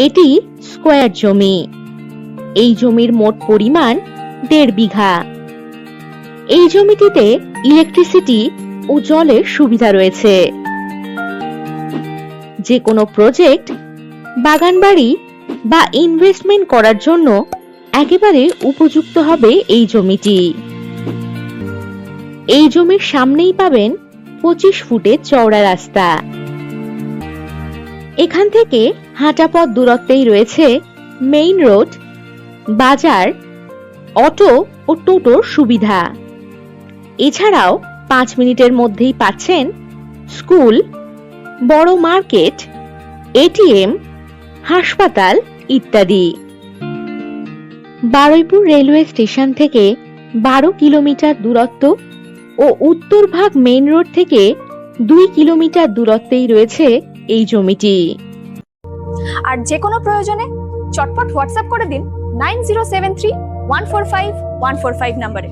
এটি স্কয়ার জমি। এই জমির মোট পরিমাণ 1.5 বিঘা। এই জমিটিতে ইলেকট্রিসিটি ও জলের সুবিধা রয়েছে। যে কোনো প্রজেক্ট, বাগানবাড়ি বা ইনভেস্টমেন্ট করার জন্য একেবারে উপযুক্ত হবে এই জমিটি। এই জমির সামনেই পাবেন 25 ফুটের চওড়া রাস্তা। এখান থেকে হাঁটা পথ দূরত্বেই রয়েছে মেইন রোড, বাজার, অটো ও টোটোর সুবিধা। এছাড়াও 5 মিনিটের মধ্যেই পাচ্ছেন স্কুল, বড় মার্কেট, এটিএম, হাসপাতাল ইত্যাদি। বারুইপুর রেলওয়ে স্টেশন থেকে 12 কিলোমিটার দূরত্ব ও উত্তরভাগ মেইন রোড থেকে 2 কিলোমিটার দূরত্বেই রয়েছে এই জমিটি। আর যে কোনো প্রয়োজনে চটপট হোয়াটসঅ্যাপ করে দিন 9073145145 নম্বরে।